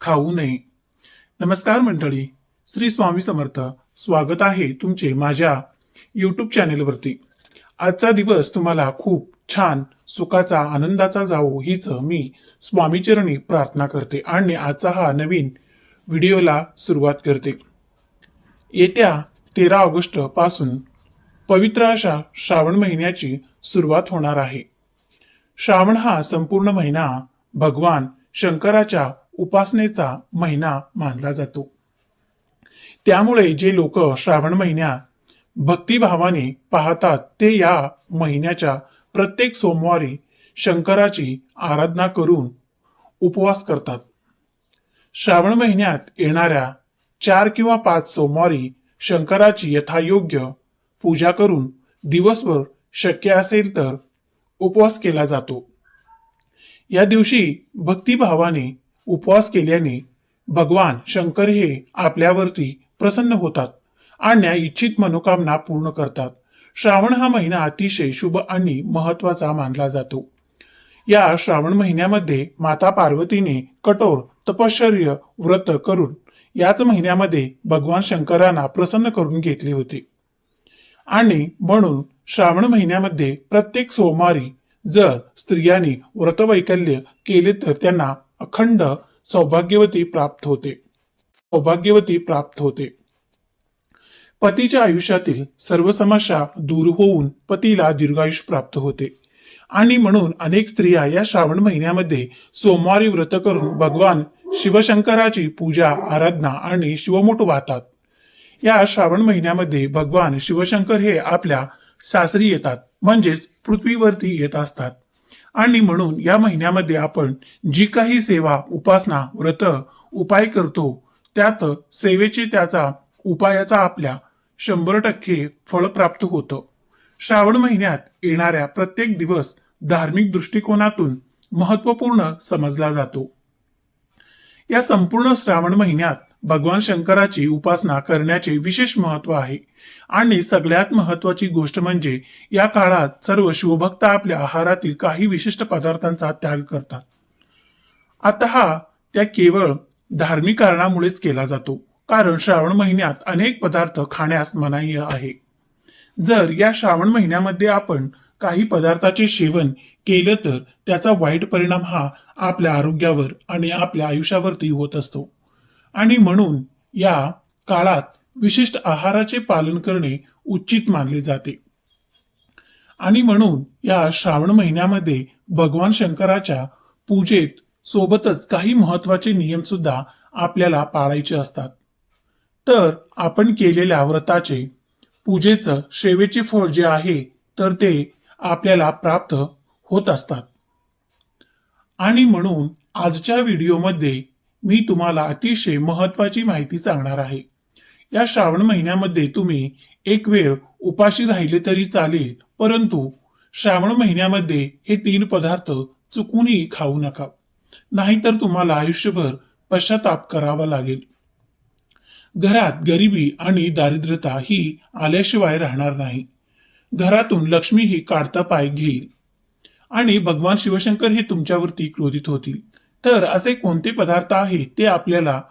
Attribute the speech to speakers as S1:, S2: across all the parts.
S1: खाऊ नये। नमस्कार मंडळी, श्री स्वामी समर्थ। स्वागत आहे तुमचे माझ्या यूट्यूब चॅनेलवरती। आजचा दिवस तुम्हाला खूप छान सुखाचा आनंदाचा जावो हीच मी स्वामीचरणी प्रार्थना करते आणि आजचा हा नवीन व्हिडिओला सुरुवात करते। येत्या 13 ऑगस्ट पासून पवित्र अशा श्रावण महिन्याची सुरुवात होणार आहे। श्रावण हा संपूर्ण महिना भगवान शंकराच्या उपासनेचा महिना मानला जातो। त्यामुळे जे लोक श्रावण महिन्यात भक्तिभावाने पाहतात ते या महिन्याच्या प्रत्येक सोमवारी शंकराची आराधना करून उपवास करतात। श्रावण महिन्यात येणाऱ्या 4 किंवा 5 सोमवारी शंकराची यथायोग्य पूजा करून दिवसभर शक्य असेल तर उपवास केला जातो। या दिवशी भक्तिभावाने उपवास केल्याने भगवान शंकर हे आपल्यावरती प्रसन्न होतात आणि इच्छित मनोकामना पूर्ण करतात। श्रावण हा महिना अतिशय शुभ आणि महत्वाचा मानला जातो। या श्रावण महिन्यामध्ये माता पार्वतीने कठोर तपश्चर्य व्रत करून याच महिन्यामध्ये भगवान शंकरांना प्रसन्न करून घेतले होते आणि म्हणून श्रावण महिन्यामध्ये प्रत्येक सोमवारी जर स्त्रियांनी व्रतवैकल्य केले तर त्यांना अखंड सौभाग्यवती प्राप्त होते। पतीच्या आयुष्यातील सर्व समस्या दूर होऊन पतीला दीर्घायुष्य प्राप्त होते आणि म्हणून अनेक स्त्रिया या श्रावण महिन्यामध्ये सोमवारी व्रत करून भगवान शिवशंकराची पूजा आराधना आणि शिवमुठ वाहतात। या श्रावण महिन्यामध्ये भगवान शिवशंकर हे आपल्या सासरी येतात, म्हणजेच पृथ्वीवरती येत असतात आणि म्हणून या महिन्यामध्ये आपण जी काही सेवा उपासना व्रत उपाय करतो त्यात सेवेची त्याचा उपायाचा आपल्या 100% फळ प्राप्त होतं। श्रावण महिन्यात येणाऱ्या प्रत्येक दिवस धार्मिक दृष्टिकोनातून महत्वपूर्ण समजला जातो। या संपूर्ण श्रावण महिन्यात भगवान शंकराची उपासना करण्याचे विशेष महत्व आहे आणि सगळ्यात महत्वाची गोष्ट म्हणजे या काळात सर्व शिवभक्त आपल्या आहारातील काही विशिष्ट पदार्थांचा त्याग करतात। आता हा त्या केवळ धार्मिक कारणामुळेच केला जातो, कारण श्रावण महिन्यात अनेक पदार्थ खाण्यास मनाई आहे। जर या श्रावण महिन्यामध्ये आपण काही पदार्थाचे सेवन केलं तर त्याचा वाईट परिणाम हा आपल्या आरोग्यावर आणि आपल्या आयुष्यावरती होत असतो आणि म्हणून या काळात विशिष्ट आहाराचे पालन करणे उचित मानले जाते आणि म्हणून या श्रावण महिन्यामध्ये भगवान शंकराच्या पूजेत सोबतच काही महत्वाचे नियम सुद्धा आपल्याला पाळायचे असतात। तर आपण केलेल्या व्रताचे पूजेचं सेवेचे फळ जे आहे तर ते आपल्याला प्राप्त होत असतात आणि म्हणून आजच्या व्हिडिओमध्ये मी तुम्हाला अतिशय महत्वाची माहिती सांगणार आहे। या श्रावण महिन्यामध्ये तुम्ही एक वेळ उपाशी राहिले तरी चालेल, परंतु श्रावण महिन्यामध्ये हे 3 पदार्थ चुकूनही खाऊ नका, नाहीतर तुम्हाला आयुष्यभर पश्चाताप करावा लागेल। घरात गरिबी आणि दारिद्र्यता ही आल्याशिवाय राहणार नाही। घरातून लक्ष्मी ही काढता पाय घेईल आणि भगवान शिवशंकर हे तुमच्यावरती क्रोधित होतील। तर असे कोणते पदार्थ आहेत ते आपल्याला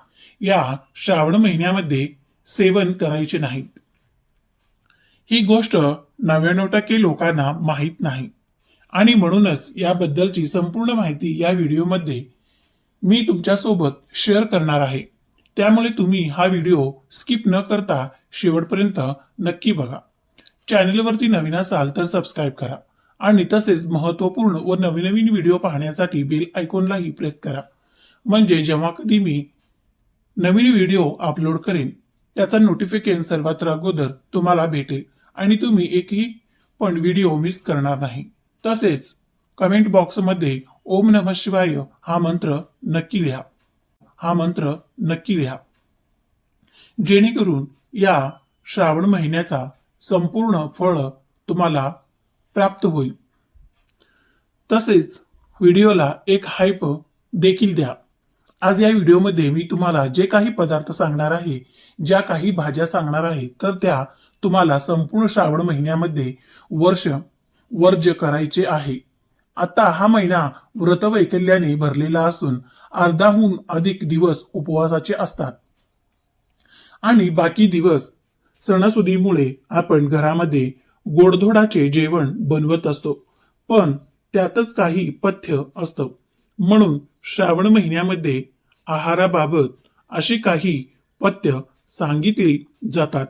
S1: या श्रावण महिन्यामध्ये सेवन करायचे नाहीत। ही गोष्ट 99% लोकांना माहीत नाही आणि म्हणूनच याबद्दलची संपूर्ण माहिती या व्हिडिओमध्ये मी तुमच्यासोबत शेअर करणार आहे। त्यामुळे तुम्ही हा व्हिडिओ स्किप न करता शेवटपर्यंत नक्की बघा। चॅनलवरती नवीन असाल तर सबस्क्राईब करा आणि तसेच महत्त्वपूर्ण व नवीन व्हिडिओ पाहण्यासाठी बेल आयकॉनलाही प्रेस करा, म्हणजे जेव्हा कधी मी नवीन व्हिडिओ अपलोड करेन त्याचा नोटिफिकेशन सर्वात अगोदर तुम्हाला भेटेल आणि तुम्ही एकही पण व्हिडिओ मिस करणार नाही। तसेच कमेंट बॉक्समध्ये ओम नमः शिवाय हा मंत्र नक्की लिहा, जेणेकरून या श्रावण महिन्याचा संपूर्ण फळ तुम्हाला प्राप्त होईल। तसेच व्हिडिओला एक हाईप देखील द्या। आज या व्हिडिओमध्ये मी तुम्हाला जे काही पदार्थ सांगणार आहे, ज्या काही भाज्या सांगणार आहे, तर त्या तुम्हाला संपूर्ण श्रावण महिन्यामध्ये वर्ज्य करायचे आहे। आता हा महिना व्रतवैकल्याने भरलेला असून अर्धाहून अधिक दिवस उपवासाचे असतात आणि बाकी दिवस सणासुदीमुळे आपण घरामध्ये गोडधोडाचे जेवण बनवत असतो, पण त्यातच काही पथ्य असतं. म्हणून श्रावण महिन्यामध्ये आहाराबाबत अशी काही पथ्य सांगितली जातात.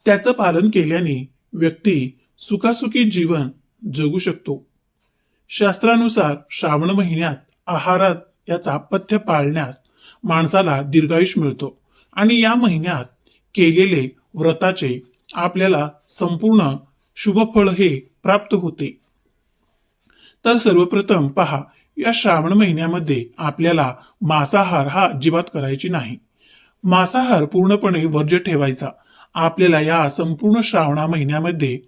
S1: त्याचं पालन केल्याने व्यक्ती सुखासुखी जीवन जगू शकतो. शास्त्रानुसार श्रावण महिन्यात आहारात याचा पथ्य पाळण्यास माणसाला दीर्घायुष्य मिळतो आणि या महिन्यात केलेले व्रताचे आपल्याला संपूर्ण शुभफळ हे प्राप्त होते. तर सर्वप्रथम पहा, या श्रावण महिन्यामध्ये आपल्याला मांसाहार हा अजिबात करायची नाही. मांसाहार पूर्णपणे वर्ज्य ठेवायचा. आपल्याला या संपूर्ण श्रावणा महिन्यामध्ये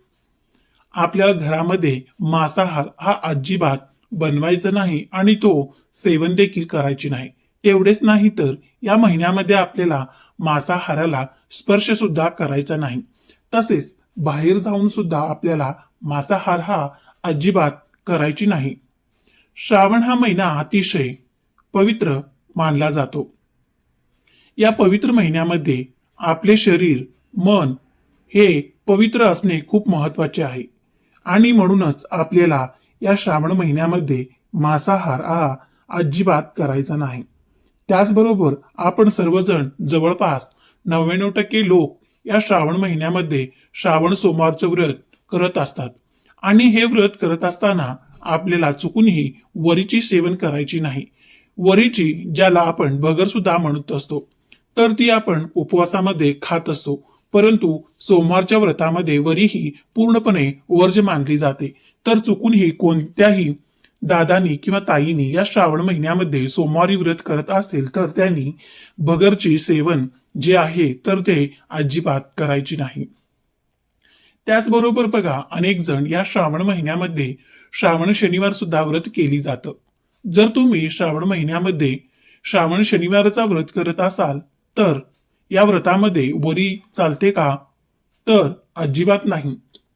S1: आपल्या घरामध्ये मांसाहार हा अजिबात बनवायचा नाही आणि तो सेवन देखील करायची नाही. तेवढेच नाही तर या महिन्यामध्ये आपल्याला मांसाहाराला स्पर्श सुद्धा करायचा नाही. तसेच बाहेर जाऊन सुद्धा आपल्याला मांसाहार हा अजिबात करायची नाही. श्रावण हा महिना अतिशय पवित्र मानला जातो. या पवित्र महिन्यामध्ये आपले शरीर, मन हे पवित्र असणे खूप महत्वाचे आहे आणि म्हणूनच आपल्याला या श्रावण महिन्यामध्ये मांसाहार हा अजिबात करायचा नाही. त्याचबरोबर आपण सर्वजण जवळपास 99% लोक या श्रावण महिन्यामध्ये श्रावण सोमवारचं व्रत करत असतात आणि हे व्रत करत असताना आपल्याला चुकूनही वरीची सेवन करायची नाही. वरीची, ज्याला आपण भगर सुद्धा म्हणत असतो, तर ती आपण उपवासामध्ये खात असतो, परंतु सोमवारच्या व्रतामध्ये वरी ही पूर्णपणे वर्ज्य मानली जाते. तर चुकूनही कोणत्याही दादानी किंवा ताईनी या श्रावण महिन्यामध्ये सोमवारी व्रत करत असेल तर त्यांनी भगरची सेवन जे आहे तर ते अजिबात करायची नाही. त्याचबरोबर बघा, अनेक जण या श्रावण महिन्यामध्ये श्रावण शनिवार सुद्धा व्रत केली जातं. जर तुम्ही श्रावण महिन्यामध्ये श्रावण शनिवारचा व्रत करत असाल तर या व्रतामध्ये वरी चालते का? तर अजिबात नाही.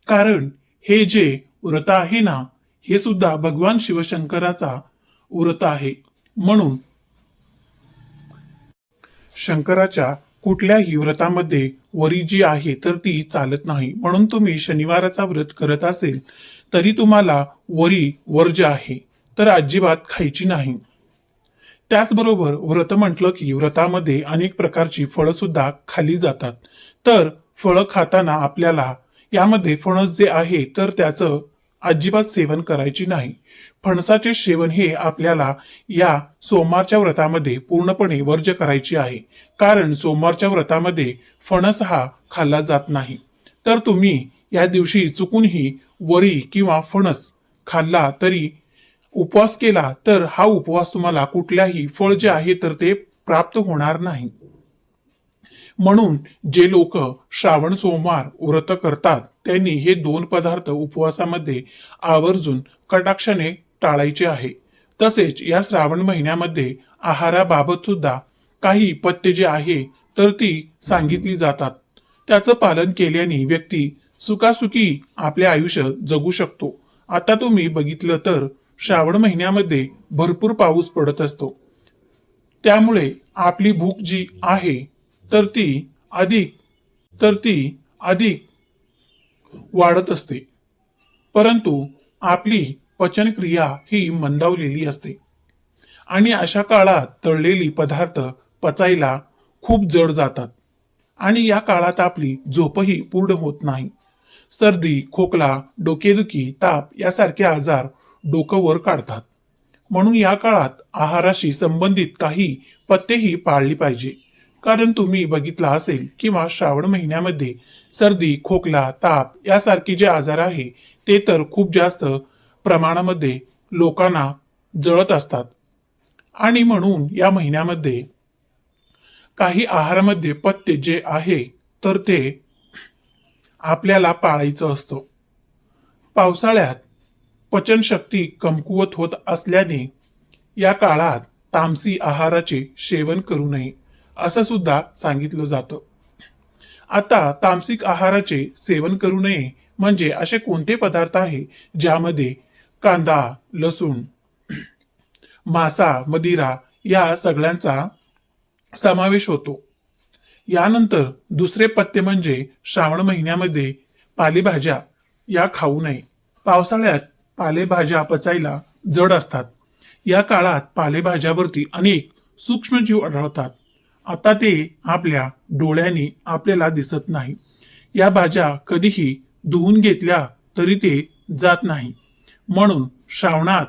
S1: कारण हे जे व्रत आहे ना, हे सुद्धा भगवान शिवशंकराचा व्रत आहे. म्हणून शंकराच्या कुठल्याही व्रतामध्ये वरी जी आहे तर ती चालत नाही. म्हणून तुम्ही शनिवाराचा व्रत करत असेल तरी तुम्हाला वरी वर्ज्य आहे, तर अजिबात खायची नाही. त्याचबरोबर व्रत म्हटलं की व्रतामध्ये अनेक प्रकारची फळं सुद्धा खाल्ली जातात. तर फळं खाताना आपल्याला यामध्ये फणस जे आहे तर त्याचं अजिबात सेवन करायची नाही. फणसाचे सेवन हे आपल्याला या सोमवारच्या व्रतामध्ये पूर्णपणे वर्ज्य करायची आहे. कारण सोमवारच्या व्रतामध्ये फणस हा खाल्ला जात नाही. तर तुम्ही या दिवशी चुकूनही वरी किंवा फणस खाल्ला तरी उपवास केला तर हा उपवास तुम्हाला कुठल्याही फळ जे आहे तर ते प्राप्त होणार नाही. म्हणून जे लोक श्रावण सोमवार व्रत करतात त्यांनी हे 2 पदार्थ उपवासामध्ये आवर्जून कटाक्षाने टाळायचे आहे. तसेच या श्रावण महिन्यामध्ये आहाराबाबत सुद्धा काही पथ्य जे आहे तर ती सांगितली जातात. त्याचं पालन केल्याने व्यक्ती सुखासुखी आपले आयुष्य जगू शकतो. आता तुम्ही बघितलं तर श्रावण महिन्यामध्ये भरपूर पाऊस पडत असतो. त्यामुळे आपली भूक जी आहे तर ती अधिक वाढत असते, परंतु आपली पचनक्रिया ही मंदावलेली असते आणि अशा काळात तळलेली पदार्थ पचायला खूप जड जातात आणि या काळात आपली झोपही पूर्ण होत नाही. सर्दी, खोकला, डोकेदुखी, ताप यासारखे आजार डोकं वर काढतात. म्हणून या काळात आहाराशी संबंधित काही पथ्येही पाळली पाहिजे. कारण तुम्ही बघितला असेल किंवा श्रावण महिन्यामध्ये सर्दी, खोकला, ताप यासारखे जे आजार आहे ते तर खूप जास्त प्रमाणामध्ये लोकांना जळत असतात आणि म्हणून या महिन्यामध्ये काही आहारामध्ये पथ्य जे आहे तर ते आपल्याला पाळायचं असतं. पावसाळ्यात पचनशक्ती कमकुवत होत असल्याने या काळात तामसी आहाराचे सेवन करू नये असं सुद्धा सांगितलं जातं. आता तामसिक आहाराचे सेवन करू नये म्हणजे असे कोणते पदार्थ आहे ज्यामध्ये कांदा, लसूण, मासा, मदिरा या सगळ्यांचा समावेश होतो. यानंतर दुसरे पथ्य म्हणजे श्रावण महिन्यामध्ये पालेभाज्या या खाऊ नये. पावसाळ्यात पालेभाज्या पचायला जड असतात. या काळात पालेभाज्यावरती अनेक सूक्ष्मजीव आढळतात. आता ते आपल्या डोळ्यांनी आपल्याला दिसत नाही. या भाज्या कधीही धुवून घेतल्या तरी ते जात नाही. म्हणून श्रावणात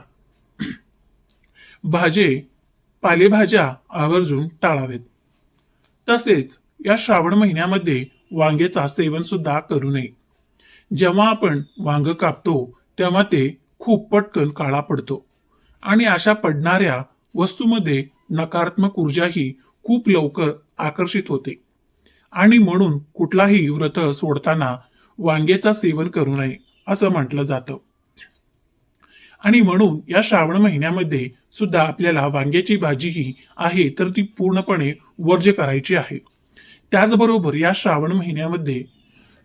S1: पालेभाज्या आवर्जून टाळावेत. तसेच या श्रावण महिन्यामध्ये वांग्याचा सेवन सुद्धा करू नये. जेव्हा आपण वांग कापतो तेव्हा ते खूप पटकन काळा पडतो आणि अशा पडणाऱ्या वस्तूमध्ये नकारात्मक ऊर्जाही खूप लवकर आकर्षित होते आणि म्हणून कुठलाही व्रत सोडताना वांग्याचा सेवन करू नये असं म्हटलं जातं. आणि म्हणून या श्रावण महिन्यामध्ये सुद्धा आपल्याला वांग्याची भाजी ही आहे तर ती पूर्णपणे वर्ज्य करायची आहे. त्याचबरोबर या श्रावण महिन्यामध्ये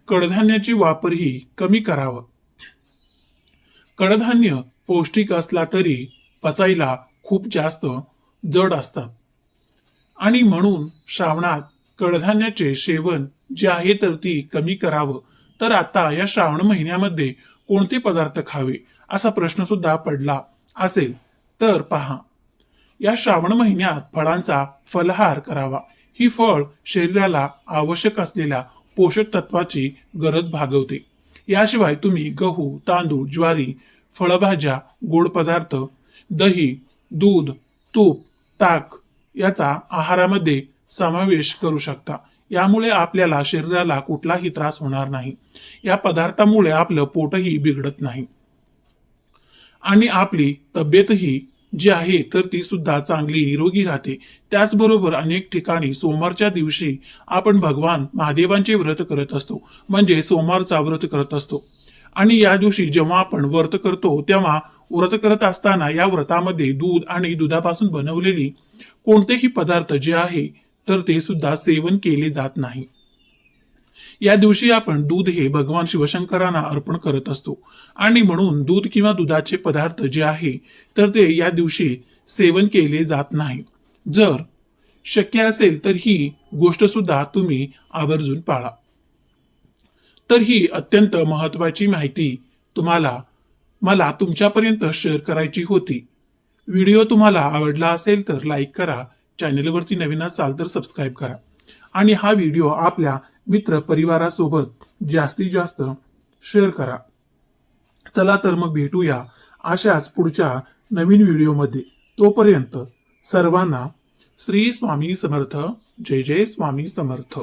S1: कडधान्याची वापरही कमी करावं. कडधान्य पौष्टिक असला तरी पचायला खूप जास्त जड असतात आणि म्हणून श्रावणात कडधान्याचे सेवन जे आहे तर ती कमी करावं. तर आता या श्रावण महिन्यामध्ये कोणते पदार्थ खावे असा प्रश्न सुद्धा पडला असेल तर पहा, या श्रावण महिन्यात फळांचा फलाहार करावा. ही फळ शरीराला आवश्यक असलेल्या पोषक तत्वाची गरज भागवते. याशिवाय तुम्ही गहू, तांदूळ, ज्वारी, फळभाज्या, गोड पदार्थ, दही, दूध, तूप, ताक याचा आहारामध्ये समावेश करू शकता. यामुळे आपल्याला शरीराला कुठलाही त्रास होणार नाही. या पदार्थामुळे आपलं पोटही बिघडत नाही आणि आपली तब्येतही जी आहे तर ती सुद्धा चांगली निरोगी राहते. त्याचबरोबर अनेक ठिकाणी सोमवारच्या दिवशी आपण भगवान महादेवांचे व्रत करत असतो, म्हणजे सोमवारचा व्रत करत असतो. आणि या दिवशी जेव्हा आपण व्रत करतो तेव्हा व्रत करत असताना या व्रतामध्ये दूध आणि दुधापासून बनवलेली कोणतेही पदार्थ जे आहे तर ते सुद्धा सेवन केले जात नाही. या दिवशी आपण दूध हे भगवान शिवशंकरांना अर्पण करत असतो आणि म्हणून दूध किंवा दुधाचे पदार्थ जे आहे तर ते या दिवशी सेवन केले जात नाही. जर शक्य असेल तर ही गोष्ट सुद्धा तुम्ही आवर्जून पाळा. तर ही अत्यंत महत्वाची माहिती मला तुमच्यापर्यंत शेअर करायची होती. व्हिडिओ तुम्हाला आवडला असेल तर लाईक करा, चॅनलवरती नवीन असाल तर सबस्क्राईब करा आणि हा व्हिडिओ आपल्या मित्र परिवारासोबत जास्तीत जास्त शेअर करा. चला तर मग भेटूया अशाच पुढच्या नवीन व्हिडिओमध्ये. तोपर्यंत सर्वांना श्री स्वामी समर्थ. जय जय स्वामी समर्थ.